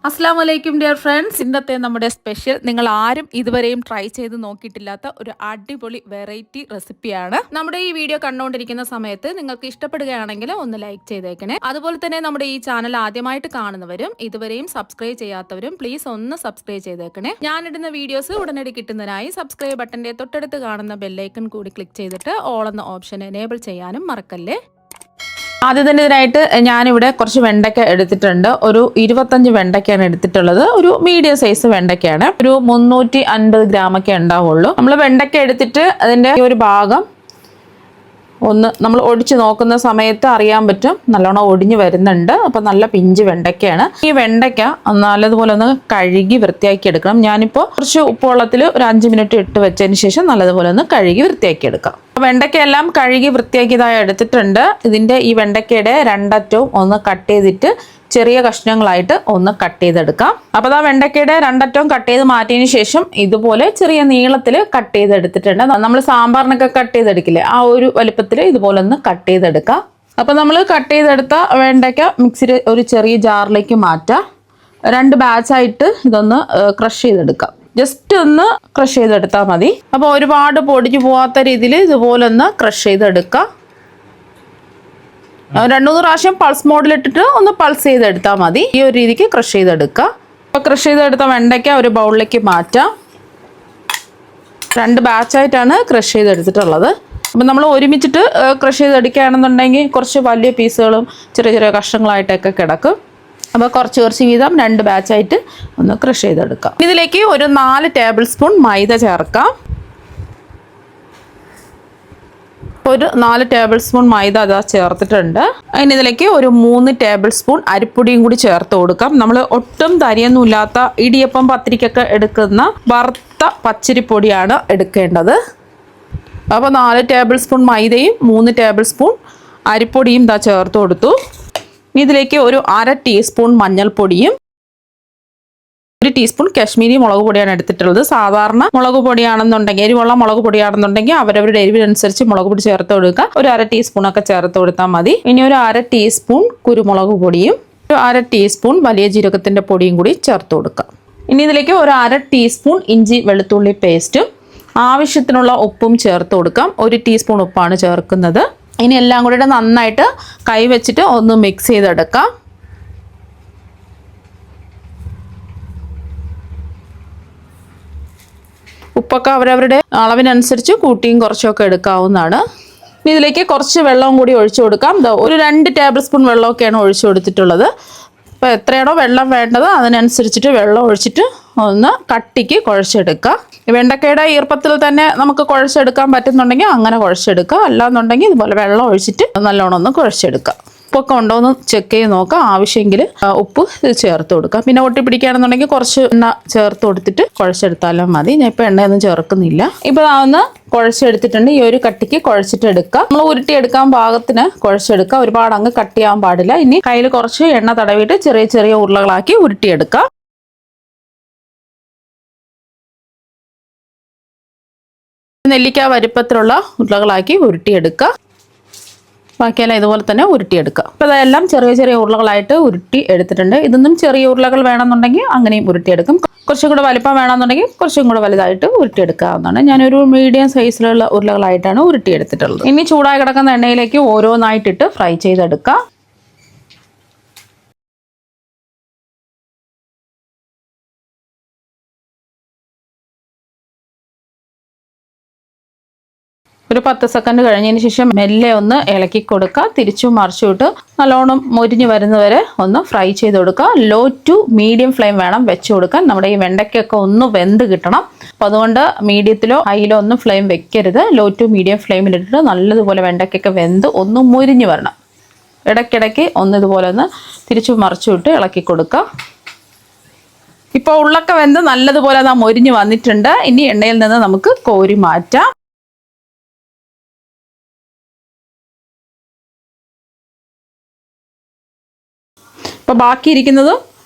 അസ്സലാമു അലൈക്കും dear friends. ഇന്നത്തെ നമ്മുടെ സ്പെഷ്യൽ നിങ്ങൾ ആരും ഇതുവരെയും ട്രൈ ചെയ്ത് നോക്കിയിട്ടില്ലാത്ത ഒരു അടിപൊളി വെറൈറ്റി റെസിപ്പിയാണ്. നമ്മുടെ ഈ വീഡിയോ കണ്ടുകൊണ്ടിരിക്കുന്ന സമയത്ത് നിങ്ങൾക്ക് ഇഷ്ടപ്പെടുകയാണെങ്കിൽ ഒന്ന് ലൈക്ക് ചെയ്തേക്കണേ. അതുപോലെ തന്നെ നമ്മുടെ ഈ ചാനൽ ആദ്യമായിട്ട് കാണുന്നവരും ഇതുവരെയും സബ്സ്ക്രൈബ് ചെയ്യാത്തവരും പ്ലീസ് ഒന്ന് സബ്സ്ക്രൈബ് ചെയ്തേക്കണേ. ഞാനിടുന്ന വീഡിയോസ് ഉടനടി കിട്ടുന്നതിനായി സബ്സ്ക്രൈബ് ബട്ടന്റെ തൊട്ടടുത്ത് കാണുന്ന ബെല്ലൈക്കൺ കൂടി ക്ലിക്ക് ചെയ്തിട്ട് ഓൾ എന്ന ഓപ്ഷൻ എനേബിൾ ചെയ്യാനും മറക്കല്ലേ. ആദ്യം തന്നെ ഇതിനായിട്ട് ഞാനിവിടെ കുറച്ച് വെണ്ടയ്ക്ക എടുത്തിട്ടുണ്ട്. ഒരു 25 വെണ്ടയ്ക്കാണ് എടുത്തിട്ടുള്ളത്. ഒരു മീഡിയം സൈസ് വെണ്ടയ്ക്കാണ്. ഒരു 350 ഗ്രാമൊക്കെ ഉണ്ടാവുള്ളൂ. നമ്മൾ വെണ്ടയ്ക്ക എടുത്തിട്ട് അതിൻ്റെ ഒരു ഭാഗം ഒന്ന് നമ്മൾ ഒടിച്ച് നോക്കുന്ന സമയത്ത് അറിയാൻ പറ്റും നല്ലോണം ഒടിഞ്ഞു വരുന്നുണ്ട്. അപ്പോൾ നല്ല പിഞ്ച് വെണ്ടയ്ക്കയാണ്. ഈ വെണ്ടയ്ക്ക നല്ലതുപോലെ ഒന്ന് കഴുകി വൃത്തിയാക്കി എടുക്കണം. ഞാനിപ്പോൾ കുറച്ച് ഉപ്പുവെള്ളത്തിൽ ഒരു 5 മിനിറ്റ് ഇട്ട് വെച്ചതിന് ശേഷം നല്ലതുപോലെ ഒന്ന് കഴുകി വൃത്തിയാക്കി എടുക്കാം. വെണ്ടയ്ക്കയെല്ലാം കഴുകി വൃത്തിയാക്കിയതായി എടുത്തിട്ടുണ്ട്. ഇതിൻ്റെ ഈ വെണ്ടയ്ക്കയുടെ രണ്ടറ്റവും ഒന്ന് കട്ട് ചെയ്തിട്ട് ചെറിയ കഷ്ണങ്ങളായിട്ട് ഒന്ന് കട്ട് ചെയ്തെടുക്കാം. അപ്പോൾ ആ വെണ്ടയ്ക്കയുടെ രണ്ടറ്റവും കട്ട് ചെയ്ത് മാറ്റിയതിന് ശേഷം ഇതുപോലെ ചെറിയ നീളത്തിൽ കട്ട് ചെയ്തെടുത്തിട്ടുണ്ട്. നമ്മൾ സാമ്പാറിനൊക്കെ കട്ട് ചെയ്തെടുക്കില്ലേ, ആ ഒരു വലുപ്പത്തിൽ ഇതുപോലെ ഒന്ന് കട്ട് ചെയ്തെടുക്കാം. അപ്പോൾ നമ്മൾ കട്ട് ചെയ്തെടുത്ത വെണ്ടയ്ക്ക മിക്സിയിൽ ഒരു ചെറിയ ജാറിലേക്ക് മാറ്റാം. 2 ബാച്ചായിട്ട് ഇതൊന്ന് ക്രഷ് ചെയ്തെടുക്കാം. ജസ്റ്റ് ഒന്ന് ക്രഷ് ചെയ്തെടുത്താൽ മതി. അപ്പോൾ ഒരുപാട് പൊടിഞ്ഞു പോകാത്ത രീതിയിൽ ഇതുപോലെ ഒന്ന് ക്രഷ് ചെയ്തെടുക്കാം. 2-3 പ്രാവശ്യം പൾസ് മോഡിലിട്ടിട്ട് ഒന്ന് പൾസ് ചെയ്തെടുത്താൽ മതി. ഈ ഒരു രീതിക്ക് ക്രഷ് ചെയ്തെടുക്കുക. അപ്പോൾ ക്രഷ് ചെയ്തെടുത്ത വെണ്ടയ്ക്ക ഒരു ബൗളിലേക്ക് മാറ്റാം. 2 ബാച്ചായിട്ടാണ് ക്രഷ് ചെയ്തെടുത്തിട്ടുള്ളത്. അപ്പം നമ്മൾ ഒരുമിച്ചിട്ട് ക്രഷ് ചെയ്തെടുക്കുകയാണെന്നുണ്ടെങ്കിൽ കുറച്ച് വലിയ പീസുകളും ചെറിയ ചെറിയ കഷ്ണങ്ങളായിട്ടൊക്കെ കിടക്കും. അപ്പോൾ കുറച്ച് വീതം 2 ബാച്ചായിട്ട് ഒന്ന് ക്രഷ് ചെയ്തെടുക്കാം. ഇതിലേക്ക് ഒരു 4 ടേബിൾ സ്പൂൺ മൈദ ചേർക്കാം. ഒരു 4 ടേബിൾ സ്പൂൺ മൈദ അതാ ചേർത്തിട്ടുണ്ട്. അതിന് ഇതിലേക്ക് ഒരു 3 ടേബിൾ സ്പൂൺ അരിപ്പൊടിയും കൂടി ചേർത്ത് കൊടുക്കാം. നമ്മൾ ഒട്ടും തരിയൊന്നും ഇല്ലാത്ത ഇടിയപ്പം പത്തിരിക്കൊക്കെ എടുക്കുന്ന വറുത്ത പച്ചരിപ്പൊടിയാണ് എടുക്കേണ്ടത്. അപ്പോൾ 4 ടേബിൾ സ്പൂൺ മൈദയും 3 ടേബിൾ സ്പൂൺ അരിപ്പൊടിയും ഇതാ ചേർത്ത് കൊടുത്തു. ഇതിലേക്ക് ഒരു 1/2 ടീസ്പൂൺ മഞ്ഞൾപ്പൊടിയും 1 ടീസ്പൂൺ കാശ്മീരി മുളക് പൊടിയാണ് എടുത്തിട്ടുള്ളത്. സാധാരണ മുളക് പൊടിയാണെന്നുണ്ടെങ്കിൽ, എരിവുള്ള മുളക് പൊടിയാണെന്നുണ്ടെങ്കിൽ അവരവരുടെ എരിവിനനുസരിച്ച് മുളക് പൊടി ചേർത്ത് കൊടുക്കുക. ഒരു 1/2 ടീസ്പൂണൊക്കെ ചേർത്ത് കൊടുത്താൽ മതി. ഇനി ഒരു 1/2 ടീസ്പൂൺ കുരുമുളക് പൊടിയും ഒരു 1/2 ടീസ്പൂൺ വലിയ ജീരകത്തിൻ്റെ പൊടിയും കൂടി ചേർത്ത് കൊടുക്കുക. ഇനി ഇതിലേക്ക് ഒരു 1/2 ടീസ്പൂൺ ഇഞ്ചി വെളുത്തുള്ളി പേസ്റ്റും ആവശ്യത്തിനുള്ള ഉപ്പും ചേർത്ത് കൊടുക്കാം. 1 ടീസ്പൂൺ ഉപ്പാണ് ചേർക്കുന്നത്. ഇനി എല്ലാം കൂടി നന്നായിട്ട് കൈ വെച്ചിട്ട് ഒന്ന് മിക്സ് ചെയ്തെടുക്കാം. ഉപ്പൊക്കെ അവരവരുടെ അളവിനനുസരിച്ച് കൂട്ടിയും കുറച്ചൊക്കെ എടുക്കാവുന്നതാണ്. ഇതിലേക്ക് കുറച്ച് വെള്ളവും കൂടി ഒഴിച്ചു കൊടുക്കാം. ഒരു 2 ടേബിൾ സ്പൂൺ വെള്ളമൊക്കെയാണ് ഒഴിച്ചു കൊടുത്തിട്ടുള്ളത്. അപ്പോൾ എത്രയാണോ വെള്ളം വേണ്ടത് അതിനനുസരിച്ചിട്ട് വെള്ളം ഒഴിച്ചിട്ട് ഒന്ന് കട്ടിക്ക് കുഴച്ചെടുക്കുക. വെണ്ടക്കയുടെ ഈർപ്പത്തിൽ തന്നെ നമുക്ക് കുഴച്ചെടുക്കാൻ പറ്റുന്നുണ്ടെങ്കിൽ അങ്ങനെ കുഴച്ചെടുക്കുക. അല്ലാന്നുണ്ടെങ്കിൽ ഇതുപോലെ വെള്ളം ഒഴിച്ചിട്ട് നല്ലോണം ഒന്ന് കുഴച്ചെടുക്കുക. ഉപ്പൊക്കെ ഉണ്ടോ എന്ന് ചെക്ക് ചെയ്ത് നോക്കാം. ആവശ്യമെങ്കിൽ ഉപ്പ് ചേർത്ത് കൊടുക്കാം. പിന്നെ ഒട്ടി പിടിക്കുകയാണെന്നുണ്ടെങ്കിൽ കുറച്ച് എണ്ണ ചേർത്ത് കൊടുത്തിട്ട് കുഴച്ചെടുത്താലും മതി. ഞാൻ ഇപ്പോൾ എണ്ണയൊന്നും ചേർക്കുന്നില്ല. ഇപ്പോൾ അതൊന്ന് കുഴച്ചെടുത്തിട്ടുണ്ട്. ഈ ഒരു കട്ടിക്ക് കുഴച്ചിട്ട് എടുക്കുക. നമ്മൾ ഉരുട്ടിയെടുക്കാൻ പാകത്തിന് കുഴച്ചെടുക്കുക. ഒരുപാട് അങ്ങ് കട്ടിയാവാൻ പാടില്ല. ഇനി കയ്യിൽ കുറച്ച് എണ്ണ തടവിയിട്ട് ചെറിയ ചെറിയ ഉരുളകളാക്കി ഉരുട്ടിയെടുക്കുക. നെല്ലിക്ക വലുപ്പത്തിലുള്ള ഉരുളകളാക്കി ഉരുട്ടിയെടുക്കുക. ബാക്കിയെല്ലാം ഇതുപോലെ തന്നെ ഉരുട്ടിയെടുക്കുക. അപ്പോൾ അതെല്ലാം ചെറിയ ചെറിയ ഉരുളകളായിട്ട് ഉരുട്ടി എടുത്തിട്ടുണ്ട്. ഇതൊന്നും ചെറിയ ഉരുളകൾ വേണമെന്നുണ്ടെങ്കിൽ അങ്ങനെയും ഉരുട്ടിയെടുക്കും. കുറച്ചും കൂടെ വലിപ്പം വേണമെന്നുണ്ടെങ്കിൽ കുറച്ചും കൂടെ വലുതായിട്ട് ഉരുട്ടിയെടുക്കാവുന്നതാണ്. ഞാനൊരു മീഡിയം സൈസിലുള്ള ഉരുളകളായിട്ടാണ് ഉരുട്ടിയെടുത്തിട്ടുള്ളത്. ഇനി ചൂടായി കിടക്കുന്ന എണ്ണയിലേക്ക് ഓരോന്നായിട്ടിട്ട് ഫ്രൈ ചെയ്തെടുക്കാം. ഒരു 10 സെക്കൻഡ് കഴിഞ്ഞതിന് ശേഷം മെല്ലെ ഒന്ന് ഇളക്കി കൊടുക്കുക. തിരിച്ചും മറിച്ചുവിട്ട് നല്ലോണം മൊരിഞ്ഞ് വരുന്നവരെ ഒന്ന് ഫ്രൈ ചെയ്ത് കൊടുക്കുക. ലോ ടു മീഡിയം ഫ്ലെയിം വേണം വെച്ച് കൊടുക്കാൻ. നമ്മുടെ ഈ വെണ്ടയ്ക്കൊക്കെ ഒന്ന് വെന്ത് കിട്ടണം. അപ്പോൾ അതുകൊണ്ട് മീഡിയത്തിലോ ഹൈയിലോ ഒന്നും ഫ്ലെയിം വെക്കരുത്. ലോ ടു മീഡിയം ഫ്ലെയിമിലിട്ടിട്ട് നല്ലതുപോലെ വെണ്ടയ്ക്കൊക്കെ വെന്ത് ഒന്ന് മുരിഞ്ഞ് വരണം. ഇടയ്ക്കിടയ്ക്ക് ഒന്ന് ഇതുപോലെ ഒന്ന് തിരിച്ചു മറിച്ചുവിട്ട് ഇളക്കി കൊടുക്കുക. ഇപ്പോൾ ഉള്ളൊക്കെ വെന്ത് നല്ലതുപോലെ അത് മൊരിഞ്ഞ് വന്നിട്ടുണ്ട്. ഇനി എണ്ണയിൽ നിന്ന് നമുക്ക് കോരി മാറ്റാം. അപ്പോൾ ബാക്കിയിരിക്കുന്നതും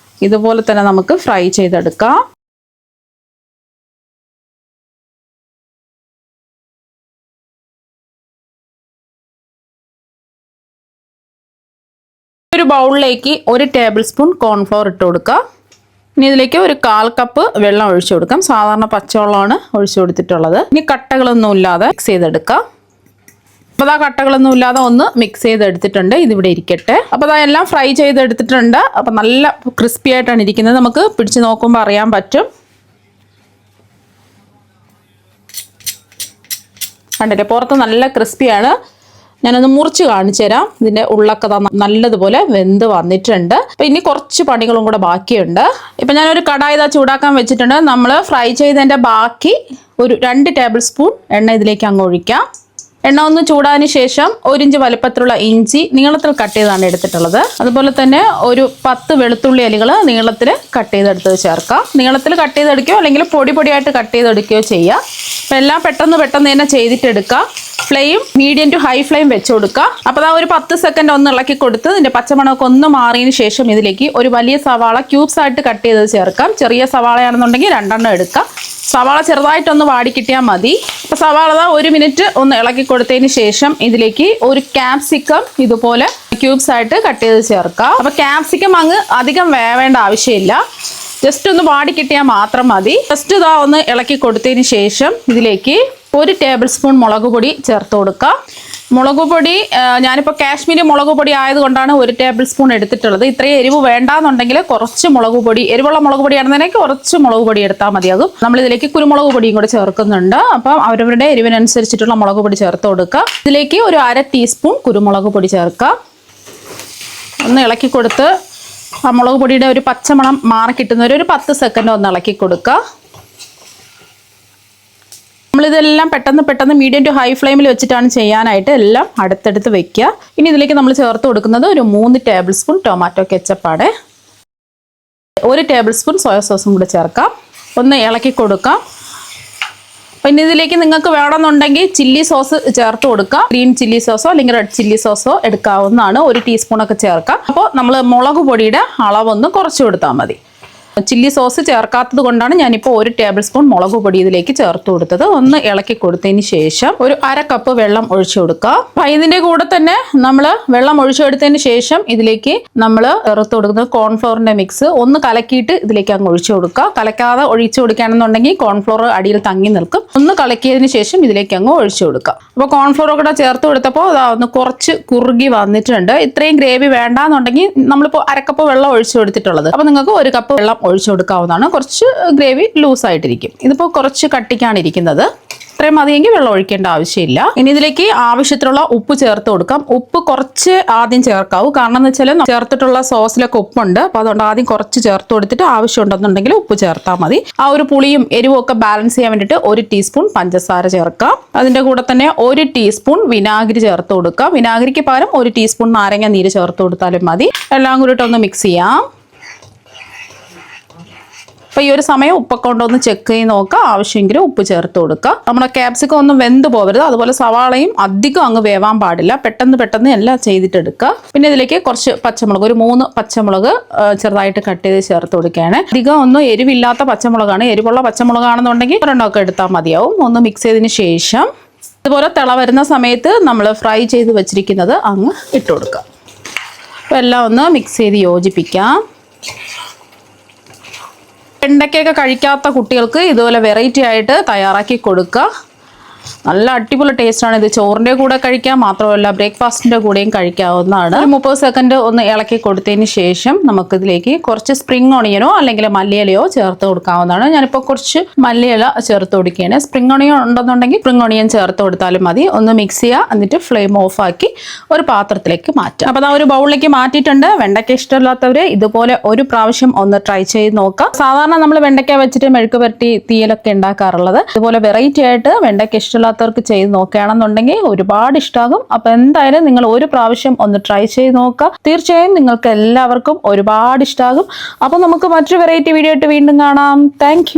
ഇതുപോലെ തന്നെ നമുക്ക് ഫ്രൈ ചെയ്തെടുക്കാം. ഒരു ബൗളിലേക്ക് 1 ടേബിൾ സ്പൂൺ കോൺഫ്ലോർ ഇട്ട് കൊടുക്കുക. ഇനി ഇതിലേക്ക് ഒരു 1/4 കപ്പ് വെള്ളം ഒഴിച്ചു കൊടുക്കാം. സാധാരണ പച്ചവെള്ളമാണ് ഒഴിച്ചു കൊടുത്തിട്ടുള്ളത്. ഇനി കട്ടകളൊന്നും ഇല്ലാതെ മിക്സ് ചെയ്തെടുക്കാം. അപ്പോൾ ആ കട്ടകളൊന്നും ഇല്ലാതെ ഒന്ന് മിക്സ് ചെയ്തെടുത്തിട്ടുണ്ട്. ഇതിവിടെ ഇരിക്കട്ടെ. അപ്പോൾ അതെല്ലാം ഫ്രൈ ചെയ്തെടുത്തിട്ടുണ്ട്. അപ്പോൾ നല്ല ക്രിസ്പി ആയിട്ടാണ് ഇരിക്കുന്നത്. നമുക്ക് പിടിച്ച് നോക്കുമ്പോൾ അറിയാൻ പറ്റും. കണ്ടില്ലേ, പുറത്ത് നല്ല ക്രിസ്പിയാണ്. ഞാനൊന്ന് മുറിച്ച് കാണിച്ചു തരാം. ഇതിൻ്റെ ഉള്ളൊക്കെ നല്ലതുപോലെ വെന്ത് വന്നിട്ടുണ്ട്. അപ്പം ഇനി കുറച്ച് പണികളും കൂടെ ബാക്കിയുണ്ട്. ഇപ്പം ഞാനൊരു കടായി ചൂടാക്കാൻ വെച്ചിട്ടുണ്ട്. നമ്മൾ ഫ്രൈ ചെയ്തതിൻ്റെ ബാക്കി ഒരു 2 ടേബിൾ സ്പൂൺ എണ്ണ ഇതിലേക്ക് അങ്ങ് ഒഴിക്കാം. എണ്ണ ഒന്ന് ചൂടാതിന് ശേഷം 1 ഇഞ്ച് വലുപ്പത്തിലുള്ള ഇഞ്ചി നീളത്തിൽ കട്ട് ചെയ്താണ് എടുത്തിട്ടുള്ളത്. അതുപോലെ തന്നെ ഒരു 10 വെളുത്തുള്ളി അലികൾ നീളത്തിൽ കട്ട് ചെയ്തെടുത്ത് ചേർക്കാം. നീളത്തിൽ കട്ട് ചെയ്തെടുക്കുകയോ അല്ലെങ്കിൽ പൊടിയായിട്ട് കട്ട് ചെയ്തെടുക്കുകയോ ചെയ്യാം. അപ്പം എല്ലാം പെട്ടെന്ന് തന്നെ ചെയ്തിട്ടെടുക്കാം. Flame medium to high flame വെച്ച് കൊടുക്കുക. അപ്പോൾ ഒരു 10 സെക്കൻഡ് ഒന്ന് ഇളക്കി കൊടുത്ത് ഇതിൻ്റെ പച്ചമണമൊക്കെ ഒന്ന് മാറിയതിന് ശേഷം ഇതിലേക്ക് ഒരു വലിയ സവാള ക്യൂബ്സ് ആയിട്ട് കട്ട് ചെയ്ത് ചേർക്കാം. ചെറിയ സവാളയാണെന്നുണ്ടെങ്കിൽ 2 എണ്ണം എടുക്കാം. സവാള ചെറുതായിട്ടൊന്ന് വാടി കിട്ടിയാൽ മതി. അപ്പോൾ സവാള 1 മിനിറ്റ് ഒന്ന് ഇളക്കി കൊടുത്തതിന് ശേഷം ഇതിലേക്ക് ഒരു ക്യാപ്സിക്കം ഇതുപോലെ ക്യൂബ്സ് ആയിട്ട് കട്ട് ചെയ്ത് ചേർക്കാം. അപ്പോൾ ക്യാപ്സിക്കം അങ്ങ് അധികം വേവേണ്ട ആവശ്യമില്ല. ജസ്റ്റ് ഒന്ന് വാടി കിട്ടിയാൽ മാത്രം മതി. ജസ്റ്റ് ഒന്ന് ഇളക്കി കൊടുത്തതിന് ശേഷം ഇതിലേക്ക് 1 ടേബിൾ സ്പൂൺ മുളക് പൊടി ചേർത്ത് കൊടുക്കാം. മുളക് പൊടി ഞാനിപ്പോൾ കാശ്മീരി മുളക് പൊടി ആയതുകൊണ്ടാണ് 1 ടേബിൾ സ്പൂൺ എടുത്തിട്ടുള്ളത്. ഇത്രയും എരിവ് വേണ്ടാന്നുണ്ടെങ്കിൽ കുറച്ച് മുളക് പൊടി, എരിവുള്ള മുളക് പൊടി ആണെന്നുണ്ടെങ്കിൽ കുറച്ച് മുളക് പൊടി എടുത്താൽ മതിയാകും. നമ്മളിതിലേക്ക് കുരുമുളക് പൊടിയും കൂടെ ചേർക്കുന്നുണ്ട്. അപ്പം അവരവരുടെ എരിവിനനുസരിച്ചിട്ടുള്ള മുളക് പൊടി ചേർത്ത് കൊടുക്കുക. ഇതിലേക്ക് ഒരു 1/2 ടീസ്പൂൺ കുരുമുളക് പൊടി ചേർക്കാം. ഒന്ന് ഇളക്കി കൊടുത്ത് ആ മുളക് പൊടിയുടെ ഒരു പച്ചമണം മാറി കിട്ടുന്നവരെ ഒരു 10 സെക്കൻഡ് ഒന്ന് ഇളക്കി കൊടുക്കുക. നമ്മളിതെല്ലാം പെട്ടെന്ന് മീഡിയം ടു ഹൈ ഫ്ലെയിമിൽ വെച്ചിട്ടാണ് ചെയ്യാനായിട്ട്. എല്ലാം അടുത്തടുത്ത് വെക്കുക. ഇനി ഇതിലേക്ക് നമ്മൾ ചേർത്ത് കൊടുക്കുന്നത് ഒരു 3 ടേബിൾ സ്പൂൺ ടൊമാറ്റോ കെച്ചപ്പാണ്. 1 ടേബിൾ സ്പൂൺ സോയ സോസും കൂടെ ചേർക്കാം. ഒന്ന് ഇളക്കി കൊടുക്കാം. പിന്നെ ഇതിലേക്ക് നിങ്ങൾക്ക് വേണമെന്നുണ്ടെങ്കിൽ ചില്ലി സോസ് ചേർത്ത് കൊടുക്കാം. ഗ്രീൻ ചില്ലി സോസോ അല്ലെങ്കിൽ റെഡ് ചില്ലി സോസോ എടുക്കാവുന്നതാണ്. 1 ടീസ്പൂണൊക്കെ ചേർക്കാം. അപ്പോൾ നമ്മൾ മുളക് പൊടിയുടെ അളവൊന്ന് കുറച്ച് കൊടുത്താൽ മതി. ചില്ലി സോസ് ചേർക്കാത്തത് കൊണ്ടാണ് ഞാനിപ്പോൾ 1 ടേബിൾ സ്പൂൺ മുളക് പൊടി ഇതിലേക്ക് ചേർത്ത് കൊടുത്തത്. ഒന്ന് ഇളക്കി കൊടുത്തതിന് ശേഷം ഒരു 1/2 കപ്പ് വെള്ളം ഒഴിച്ചു കൊടുക്കുക. അപ്പം ഇതിൻ്റെ കൂടെ തന്നെ നമ്മൾ വെള്ളം ഒഴിച്ചെടുത്തതിന് ശേഷം ഇതിലേക്ക് നമ്മൾ ചേർത്ത് കൊടുക്കുന്നത് കോൺഫ്ലോറിൻ്റെ മിക്സ് ഒന്ന് കലക്കിയിട്ട് ഇതിലേക്ക് അങ്ങ് ഒഴിച്ചു കൊടുക്കുക. കലക്കാതെ ഒഴിച്ചു കൊടുക്കുകയാണെന്നുണ്ടെങ്കിൽ കോൺഫ്ലോർ അടിയിൽ തങ്ങി നിൽക്കും. ഒന്ന് കലക്കിയതിന് ശേഷം ഇതിലേക്ക് അങ്ങ് ഒഴിച്ചു കൊടുക്കുക. അപ്പോൾ കോൺഫ്ലോർ കൂടെ ചേർത്ത് കൊടുത്തപ്പോൾ ഒന്ന് കുറച്ച് കുറുകി വന്നിട്ടുണ്ട്. ഇത്രയും ഗ്രേവി വേണ്ടാന്നുണ്ടെങ്കിൽ നമ്മളിപ്പോൾ 1/2 കപ്പ് വെള്ളം ഒഴിച്ചു കൊടുത്തിട്ടുള്ളത്. അപ്പോൾ നിങ്ങൾക്ക് 1 കപ്പ് വെള്ളം ഒഴിച്ചു കൊടുക്കാവുന്നതാണ്. കുറച്ച് ഗ്രേവി ലൂസായിട്ടിരിക്കും. ഇതിപ്പോൾ കുറച്ച് കട്ടിക്കാണ് ഇരിക്കുന്നത്. ഇത്രയും മതിയെങ്കിൽ വെള്ളം ഒഴിക്കേണ്ട ആവശ്യമില്ല. ഇനി ഇതിലേക്ക് ആവശ്യത്തിനുള്ള ഉപ്പ് ചേർത്ത് കൊടുക്കാം. ഉപ്പ് കുറച്ച് ആദ്യം ചേർക്കാവൂ. കാരണം എന്ന് വെച്ചാൽ ചേർത്തിട്ടുള്ള സോസിലൊക്കെ ഉപ്പുണ്ട്. അപ്പോൾ അതുകൊണ്ട് ആദ്യം കുറച്ച് ചേർത്ത് കൊടുത്തിട്ട് ആവശ്യമുണ്ടെന്നുണ്ടെങ്കിൽ ഉപ്പ് ചേർത്താൽ മതി. ആ ഒരു പുളിയും എരിവും ഒക്കെ ബാലൻസ് ചെയ്യാൻ വേണ്ടിയിട്ട് 1 ടീസ്പൂൺ പഞ്ചസാര ചേർക്കാം. അതിൻ്റെ കൂടെ തന്നെ 1 ടീസ്പൂൺ വിനാഗിരി ചേർത്ത് കൊടുക്കാം. വിനാഗിരിക്ക് പകരം 1 ടീസ്പൂൺ നാരങ്ങ നീര് ചേർത്ത് കൊടുത്താലും മതി. എല്ലാം കൂടിയിട്ടൊന്ന് മിക്സ് ചെയ്യാം. അപ്പോൾ ഈ ഒരു സമയം ഉപ്പൊക്കെ കൊണ്ടൊന്ന് ചെക്ക് ചെയ്ത് നോക്കുക. ആവശ്യമെങ്കിൽ ഉപ്പ് ചേർത്ത് കൊടുക്കുക. നമ്മുടെ ക്യാപ്സിക്കം ഒന്നും വെന്ത് പോകരുത്. അതുപോലെ സവാളയും അധികം അങ്ങ് വേവാൻ പാടില്ല. പെട്ടെന്ന് എല്ലാം ചെയ്തിട്ടെടുക്കുക. പിന്നെ ഇതിലേക്ക് കുറച്ച് പച്ചമുളക്, ഒരു 3 പച്ചമുളക് ചെറുതായിട്ട് കട്ട് ചെയ്ത് ചേർത്ത് കൊടുക്കുകയാണ്. അധികം ഒന്നും എരിവില്ലാത്ത പച്ചമുളകാണ്. എരിവുള്ള പച്ചമുളകാണെന്നുണ്ടെങ്കിൽ 2 ഒക്കെ എടുത്താൽ മതിയാവും. ഒന്ന് മിക്സ് ചെയ്തതിന് ശേഷം ഇതുപോലെ തിള വരുന്ന സമയത്ത് നമ്മൾ ഫ്രൈ ചെയ്ത് വെച്ചിരിക്കുന്നത് അങ്ങ് ഇട്ട് കൊടുക്കുക. അപ്പോൾ എല്ലാം ഒന്ന് മിക്സ് ചെയ്ത് യോജിപ്പിക്കാം. വെണ്ടയ്ക്കൊക്കെ കഴിക്കാത്ത കുട്ടികൾക്ക് ഇതുപോലെ വെറൈറ്റി ആയിട്ട് തയ്യാറാക്കി കൊടുക്കുക. നല്ല അടിപൊളി ടേസ്റ്റാണ്. ഇത് ചോറിൻ്റെ കൂടെ കഴിക്കാം, മാത്രമല്ല ബ്രേക്ക്ഫാസ്റ്റിൻ്റെ കൂടെയും കഴിക്കാവുന്നതാണ്. ഒരു 30 സെക്കൻഡ് ഒന്ന് ഇളക്കി കൊടുത്തതിന് ശേഷം നമുക്കിതിലേക്ക് കുറച്ച് സ്പ്രിംഗ് ഓണിയനോ അല്ലെങ്കിൽ മല്ലിയിലയോ ചേർത്ത് കൊടുക്കാവുന്നതാണ്. ഞാനിപ്പോൾ കുറച്ച് മല്ലിയില ചേർത്ത് കൊടുക്കുകയാണ്. സ്പ്രിംഗ് ഓണിയൻ ഉണ്ടെന്നുണ്ടെങ്കിൽ സ്പ്രിംഗ് ഓണിയൻ ചേർത്ത് കൊടുത്താലും മതി. ഒന്ന് മിക്സ് ചെയ്യുക. എന്നിട്ട് ഫ്ലെയിം ഓഫാക്കി ഒരു പാത്രത്തിലേക്ക് മാറ്റുക. അപ്പോൾ ഒരു ബൗളിലേക്ക് മാറ്റിയിട്ടുണ്ട്. വെണ്ടയ്ക്ക ഇഷ്ടമില്ലാത്തവർ ഇതുപോലെ ഒരു പ്രാവശ്യം ഒന്ന് ട്രൈ ചെയ്ത് നോക്കുക. സാധാരണ നമ്മൾ വെണ്ടയ്ക്ക വെച്ചിട്ട് മെഴുക്ക് പുരട്ടി തീയലൊക്കെ ഉണ്ടാക്കാറുള്ളത്. ഇതുപോലെ വെറൈറ്റി ആയിട്ട് വെണ്ടയ്ക്ക ഇഷ്ടമില്ലാത്തവർക്ക് ചെയ്ത് നോക്കുകയാണെന്നുണ്ടെങ്കിൽ ഒരുപാട് ഇഷ്ടമാകും. അപ്പോൾ എന്തായാലും നിങ്ങൾ ഒരു പ്രാവശ്യം ഒന്ന് ട്രൈ ചെയ്ത് നോക്കുക. തീർച്ചയായും നിങ്ങൾക്ക് എല്ലാവർക്കും ഒരുപാട് ഇഷ്ടമാകും. അപ്പോൾ നമുക്ക് മറ്റൊരു വെറൈറ്റി വീഡിയോ ആയിട്ട് വീണ്ടും കാണാം. താങ്ക്